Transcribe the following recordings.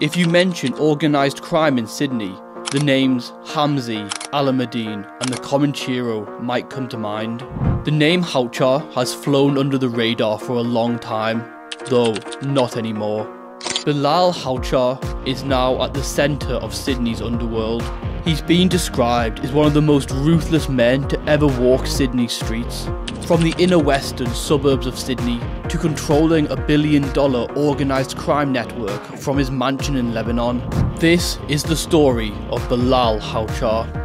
If you mention organised crime in Sydney, the names Hamzi, Alameddine and the Comanchero might come to mind. The name Haouchar has flown under the radar for a long time, though not anymore. Bilal Haouchar is now at the centre of Sydney's underworld. He's been described as one of the most ruthless men to ever walk Sydney's streets. From the inner western suburbs of Sydney to controlling $1 billion organised crime network from his mansion in Lebanon. This is the story of Bilal Haouchar.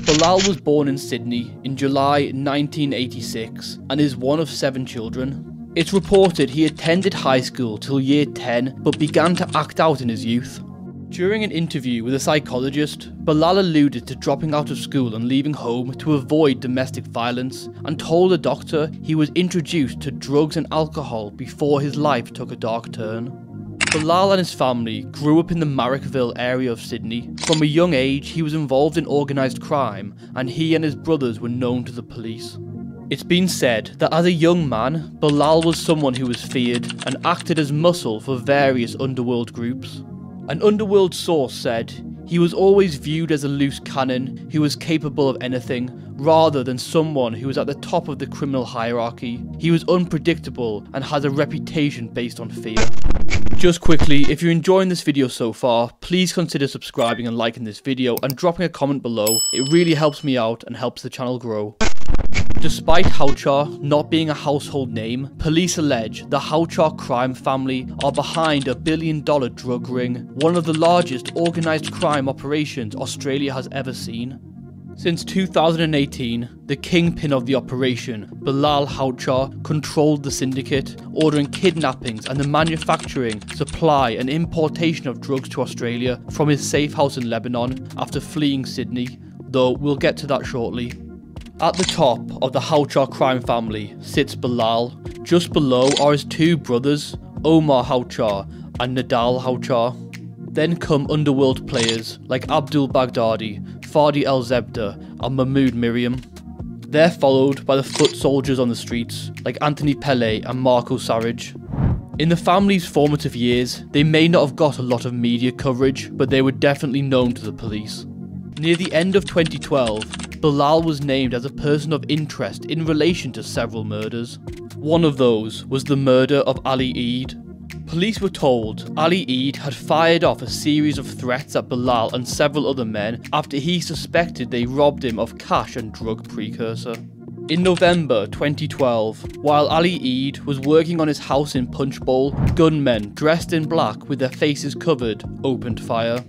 Bilal was born in Sydney in July 1986 and is one of 7 children. It's reported he attended high school till year 10 but began to act out in his youth. During an interview with a psychologist, Bilal alluded to dropping out of school and leaving home to avoid domestic violence and told a doctor he was introduced to drugs and alcohol before his life took a dark turn. Bilal and his family grew up in the Marrickville area of Sydney. From a young age, he was involved in organised crime, and he and his brothers were known to the police. It's been said that as a young man, Bilal was someone who was feared and acted as muscle for various underworld groups. An underworld source said he was always viewed as a loose cannon who was capable of anything, rather than someone who was at the top of the criminal hierarchy. He was unpredictable and has a reputation based on fear. Just quickly, if you're enjoying this video so far, please consider subscribing and liking this video and dropping a comment below. It really helps me out and helps the channel grow. Despite Haouchar not being a household name, police allege the Haouchar crime family are behind a $1 billion drug ring, one of the largest organised crime operations Australia has ever seen. Since 2018, the kingpin of the operation, Bilal Haouchar, controlled the syndicate, ordering kidnappings and the manufacturing, supply and importation of drugs to Australia from his safe house in Lebanon after fleeing Sydney, though we'll get to that shortly. At the top of the Haouchar crime family sits Bilal. Just below are his 2 brothers, Omar Haouchar and Nadal Haouchar. Then come underworld players like Abdul Baghdadi, Fadi El Zebda and Mahmoud Miriam. They're followed by the foot soldiers on the streets like Anthony Pele and Marco Sarraj. In the family's formative years, they may not have got a lot of media coverage, but they were definitely known to the police. Near the end of 2012, Bilal was named as a person of interest in relation to several murders. One of those was the murder of Ali Eid. Police were told Ali Eid had fired off a series of threats at Bilal and several other men after he suspected they robbed him of cash and drug precursor. In November 2012, while Ali Eid was working on his house in Punchbowl, gunmen dressed in black with their faces covered opened fire.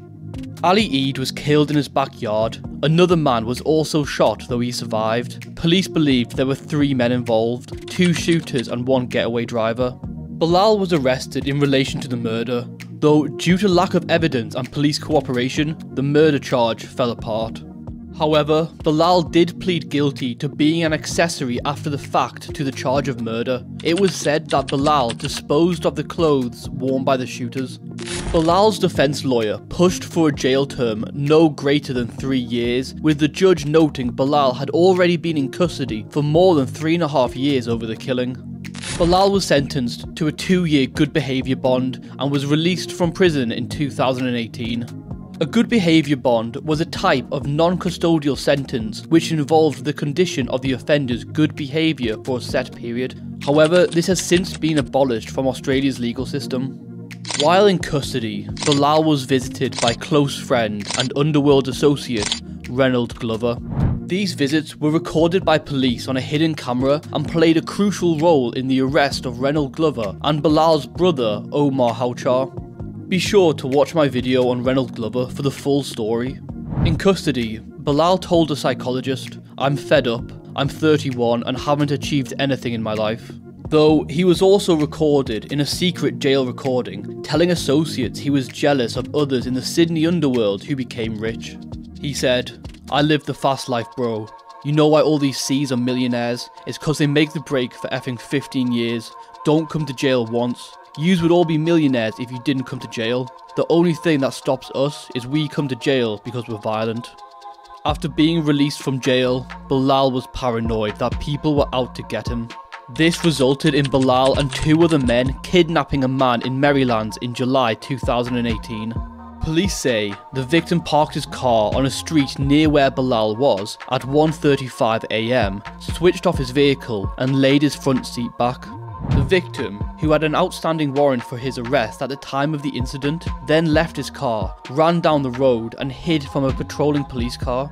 Ali Eid was killed in his backyard. Another man was also shot, though he survived. Police believed there were 3 men involved, 2 shooters and 1 getaway driver. Bilal was arrested in relation to the murder, though due to lack of evidence and police cooperation, the murder charge fell apart. However, Bilal did plead guilty to being an accessory after the fact to the charge of murder. It was said that Bilal disposed of the clothes worn by the shooters. Bilal's defense lawyer pushed for a jail term no greater than 3 years, with the judge noting Bilal had already been in custody for more than 3.5 years over the killing. Bilal was sentenced to a 2-year good behaviour bond and was released from prison in 2018. A good behaviour bond was a type of non-custodial sentence which involved the condition of the offender's good behaviour for a set period. However, this has since been abolished from Australia's legal system. While in custody, Bilal was visited by close friend and underworld associate Reynold Glover. These visits were recorded by police on a hidden camera and played a crucial role in the arrest of Reynold Glover and Bilal's brother Omar Haouchar. Be sure to watch my video on Reynold Glover for the full story. In custody, Bilal told a psychologist, "I'm fed up, I'm 31 and haven't achieved anything in my life." Though he was also recorded in a secret jail recording, telling associates he was jealous of others in the Sydney underworld who became rich. He said, "I live the fast life, bro. You know why all these C's are millionaires? It's cause they make the break for effing 15 years. Don't come to jail once. Yous would all be millionaires if you didn't come to jail. The only thing that stops us is we come to jail because we're violent." After being released from jail, Bilal was paranoid that people were out to get him. This resulted in Bilal and 2 other men kidnapping a man in Maryland in July 2018. Police say the victim parked his car on a street near where Bilal was at 1:35 AM, switched off his vehicle and laid his front seat back. The victim, who had an outstanding warrant for his arrest at the time of the incident, then left his car, ran down the road and hid from a patrolling police car.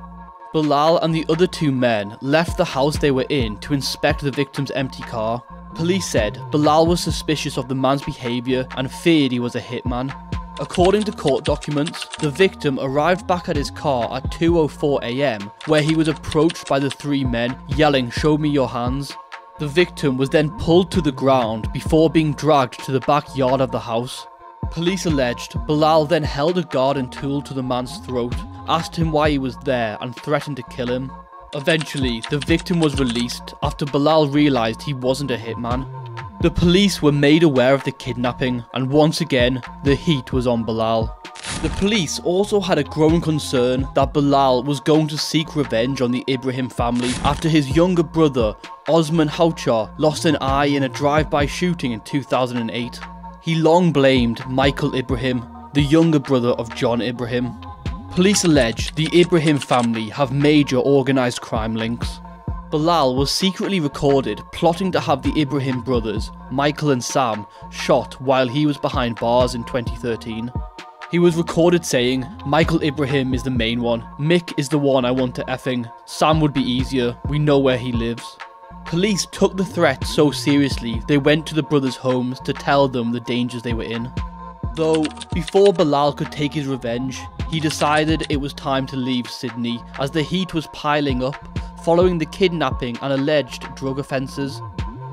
Bilal and the other 2 men left the house they were in to inspect the victim's empty car. Police said Bilal was suspicious of the man's behaviour and feared he was a hitman. According to court documents, the victim arrived back at his car at 2:04 AM, where he was approached by the 3 men yelling, "Show me your hands." The victim was then pulled to the ground before being dragged to the backyard of the house. Police alleged Bilal then held a garden tool to the man's throat, asked him why he was there and threatened to kill him. Eventually, the victim was released after Bilal realised he wasn't a hitman. The police were made aware of the kidnapping, and once again, the heat was on Bilal. The police also had a growing concern that Bilal was going to seek revenge on the Ibrahim family after his younger brother, Osman Haouchar, lost an eye in a drive-by shooting in 2008. He long blamed Michael Ibrahim, the younger brother of John Ibrahim. Police allege the Ibrahim family have major organised crime links. Bilal was secretly recorded plotting to have the Ibrahim brothers, Michael and Sam, shot while he was behind bars in 2013. He was recorded saying, "Michael Ibrahim is the main one, Mick is the one I want to effing, Sam would be easier, we know where he lives." Police took the threat so seriously they went to the brothers' homes to tell them the dangers they were in. Though, before Bilal could take his revenge, he decided it was time to leave Sydney as the heat was piling up following the kidnapping and alleged drug offences.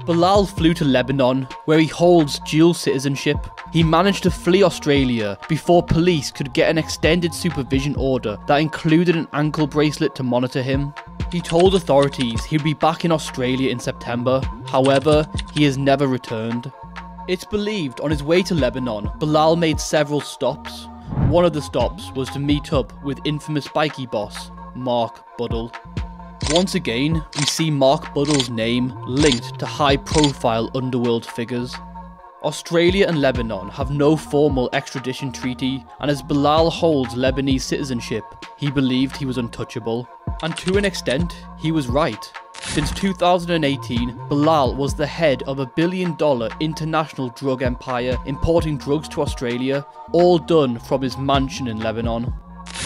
Bilal flew to Lebanon, where he holds dual citizenship. He managed to flee Australia before police could get an extended supervision order that included an ankle bracelet to monitor him. He told authorities he'd be back in Australia in September, however, he has never returned. It's believed on his way to Lebanon, Bilal made several stops. One of the stops was to meet up with infamous bikie boss, Mark Buddle. Once again, we see Mark Buddle's name linked to high-profile underworld figures. Australia and Lebanon have no formal extradition treaty, and as Bilal holds Lebanese citizenship, he believed he was untouchable. And to an extent, he was right. Since 2018, Bilal was the head of a $1 billion international drug empire importing drugs to Australia, all done from his mansion in Lebanon.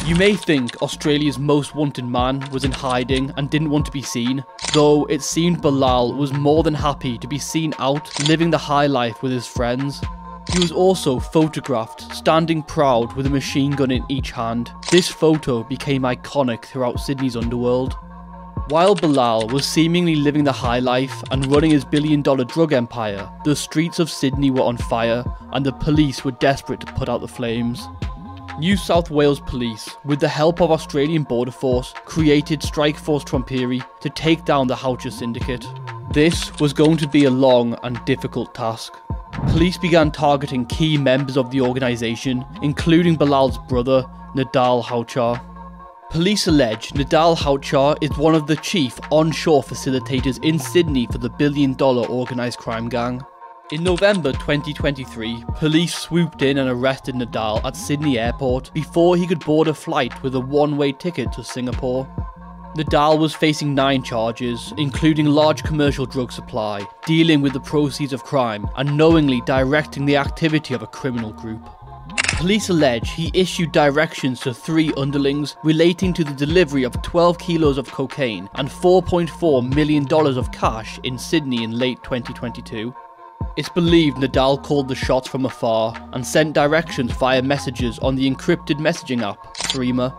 You may think Australia's most wanted man was in hiding and didn't want to be seen, though it seemed Bilal was more than happy to be seen out living the high life with his friends. He was also photographed standing proud with a machine gun in each hand. This photo became iconic throughout Sydney's underworld. While Bilal was seemingly living the high life and running his $1 billion drug empire, the streets of Sydney were on fire and the police were desperate to put out the flames. New South Wales Police, with the help of Australian Border Force, created Strikeforce Trompiri to take down the Haouchar syndicate. This was going to be a long and difficult task. Police began targeting key members of the organisation, including Bilal's brother, Bilal Haouchar. Police allege Bilal Haouchar is one of the chief onshore facilitators in Sydney for the $1 billion organised crime gang. In November 2023, police swooped in and arrested Bilal at Sydney Airport before he could board a flight with a one-way ticket to Singapore. Bilal was facing 9 charges, including large commercial drug supply, dealing with the proceeds of crime, and knowingly directing the activity of a criminal group. Police allege he issued directions to 3 underlings relating to the delivery of 12 kilos of cocaine and $4.4 million of cash in Sydney in late 2022. It's believed Bilal called the shots from afar and sent directions via messages on the encrypted messaging app, Threema.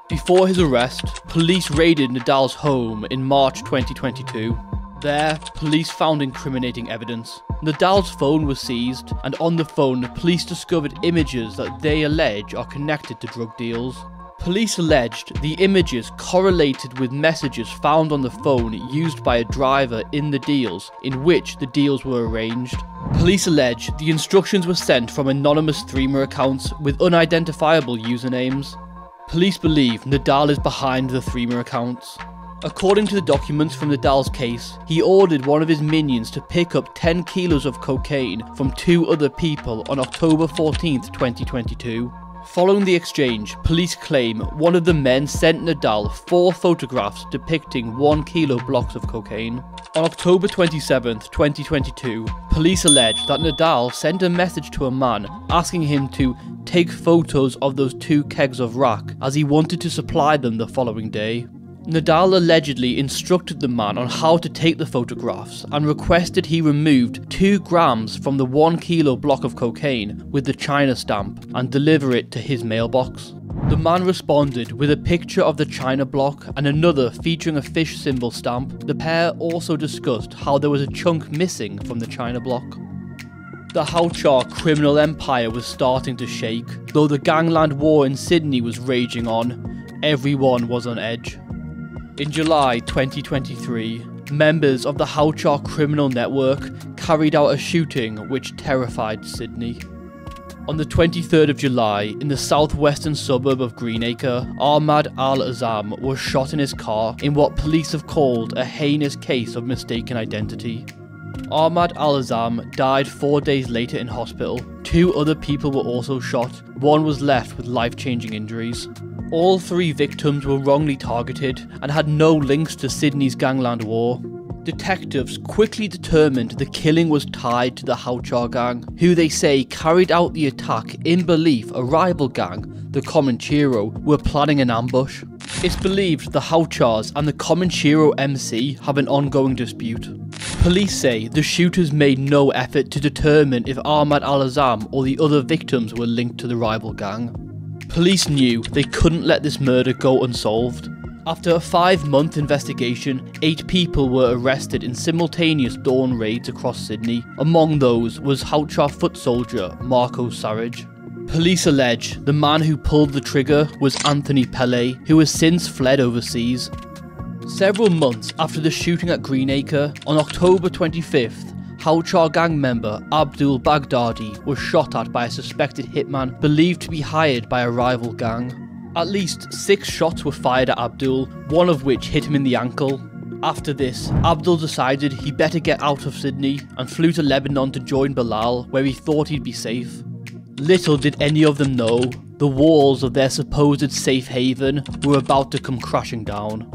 Before his arrest, police raided Bilal's home in March 2022. There, police found incriminating evidence. Bilal's phone was seized, and on the phone, police discovered images that they allege are connected to drug deals. Police alleged the images correlated with messages found on the phone used by a driver in the deals, in which the deals were arranged. Police allege the instructions were sent from anonymous Threema accounts with unidentifiable usernames. Police believe Nadal is behind the Threema accounts. According to the documents from Nadal's case, he ordered one of his minions to pick up 10 kilos of cocaine from 2 other people on October 14th, 2022. Following the exchange, police claim one of the men sent Nadal 4 photographs depicting 1 kilo blocks of cocaine. On October 27th, 2022, police allege that Nadal sent a message to a man asking him to take photos of those 2 kegs of rack as he wanted to supply them the following day. Nadal allegedly instructed the man on how to take the photographs and requested he removed 2 grams from the 1 kilo block of cocaine with the China stamp and deliver it to his mailbox. The man responded with a picture of the China block and another featuring a fish symbol stamp. The pair also discussed how there was a chunk missing from the China block. The Haouchar criminal empire was starting to shake. Though the gangland war in Sydney was raging on, everyone was on edge. In July 2023, members of the Haouchar criminal network carried out a shooting which terrified Sydney. On the 23rd of July, in the southwestern suburb of Greenacre, Ahmad Al-Azam was shot in his car in what police have called a heinous case of mistaken identity. Ahmad Al-Azam died 4 days later in hospital. 2 other people were also shot. One was left with life-changing injuries. All 3 victims were wrongly targeted and had no links to Sydney's gangland war. Detectives quickly determined the killing was tied to the Haouchar gang, who they say carried out the attack in belief a rival gang, the Comanchero, were planning an ambush. It's believed the Haouchars and the Comanchero MC have an ongoing dispute. Police say the shooters made no effort to determine if Ahmad Al-Azam or the other victims were linked to the rival gang. Police knew they couldn't let this murder go unsolved. After a 5-month investigation, 8 people were arrested in simultaneous dawn raids across Sydney. Among those was Haouchar foot soldier Marco Sarrage. Police allege the man who pulled the trigger was Anthony Pele, who has since fled overseas. Several months after the shooting at Greenacre, on October 25th, Haouchar gang member Abdul Baghdadi was shot at by a suspected hitman believed to be hired by a rival gang. At least 6 shots were fired at Abdul, one of which hit him in the ankle. After this, Abdul decided he better get out of Sydney and flew to Lebanon to join Bilal, where he thought he'd be safe. Little did any of them know, the walls of their supposed safe haven were about to come crashing down.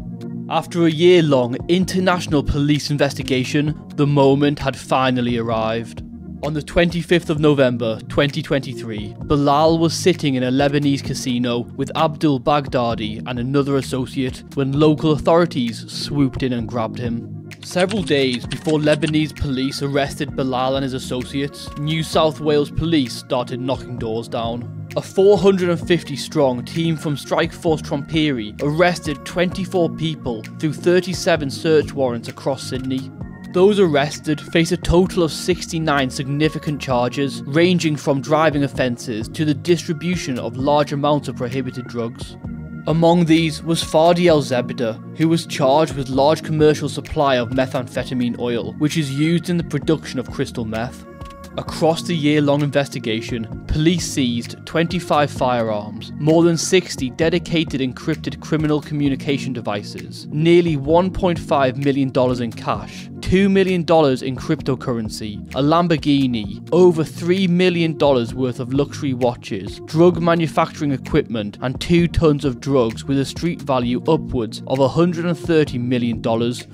After a year-long international police investigation, the moment had finally arrived. On the 25th of November 2023, Bilal was sitting in a Lebanese casino with Abdul Baghdadi and another associate when local authorities swooped in and grabbed him. Several days before Lebanese police arrested Bilal and his associates, New South Wales police started knocking doors down. A 450-strong team from Strikeforce Tromperi arrested 24 people through 37 search warrants across Sydney. Those arrested face a total of 69 significant charges, ranging from driving offences to the distribution of large amounts of prohibited drugs. Among these was Fadi El-Zebda, who was charged with large commercial supply of methamphetamine oil, which is used in the production of crystal meth. Across the year-long investigation, police seized 25 firearms, more than 60 dedicated encrypted criminal communication devices, nearly $1.5 million in cash, $2 million in cryptocurrency, a Lamborghini, over $3 million worth of luxury watches, drug manufacturing equipment, and 2 tons of drugs with a street value upwards of $130 million,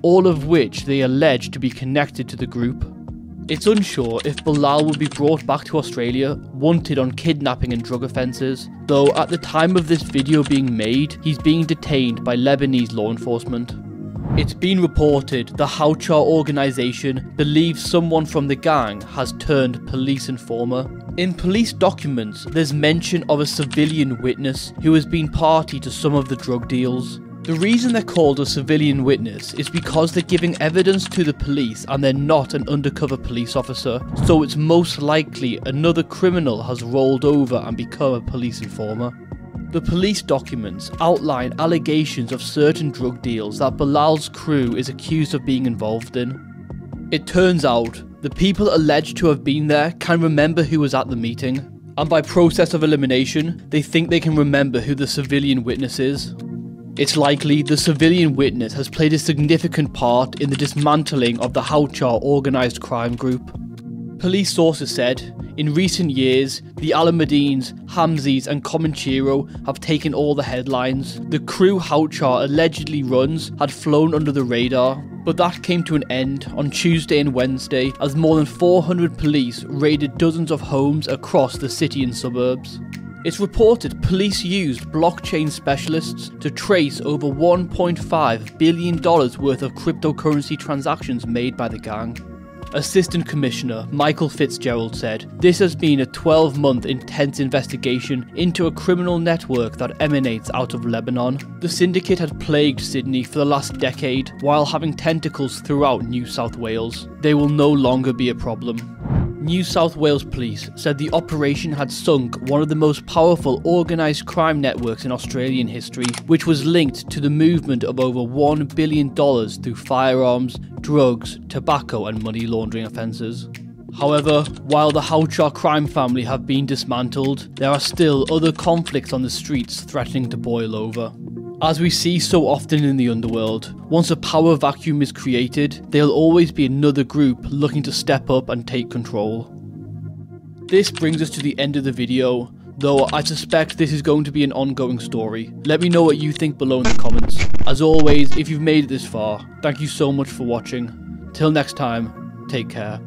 all of which they allege to be connected to the group. It's unsure if Bilal will be brought back to Australia, wanted on kidnapping and drug offences, though at the time of this video being made, he's being detained by Lebanese law enforcement. It's been reported the Haouchar organisation believes someone from the gang has turned police informer. In police documents, there's mention of a civilian witness who has been party to some of the drug deals. The reason they're called a civilian witness is because they're giving evidence to the police and they're not an undercover police officer, so it's most likely another criminal has rolled over and become a police informer. The police documents outline allegations of certain drug deals that Bilal's crew is accused of being involved in. It turns out, the people alleged to have been there can remember who was at the meeting. And by process of elimination, they think they can remember who the civilian witness is. It's likely the civilian witness has played a significant part in the dismantling of the Haouchar organised crime group. Police sources said, in recent years, the Alameddines, Hamzis and Comanchero have taken all the headlines. The crew Haouchar allegedly runs had flown under the radar, but that came to an end on Tuesday and Wednesday as more than 400 police raided dozens of homes across the city and suburbs. It's reported police used blockchain specialists to trace over $1.5 billion worth of cryptocurrency transactions made by the gang. Assistant Commissioner Michael Fitzgerald said, "This has been a 12-month intense investigation into a criminal network that emanates out of Lebanon. The syndicate had plagued Sydney for the last decade while having tentacles throughout New South Wales. They will no longer be a problem." New South Wales Police said the operation had sunk one of the most powerful organised crime networks in Australian history, which was linked to the movement of over $1 billion through firearms, drugs, tobacco and money laundering offences. However, while the Haouchar crime family have been dismantled, there are still other conflicts on the streets threatening to boil over. As we see so often in the underworld, once a power vacuum is created, there'll always be another group looking to step up and take control. This brings us to the end of the video, though I suspect this is going to be an ongoing story. Let me know what you think below in the comments. As always, if you've made it this far, thank you so much for watching. Till next time, take care.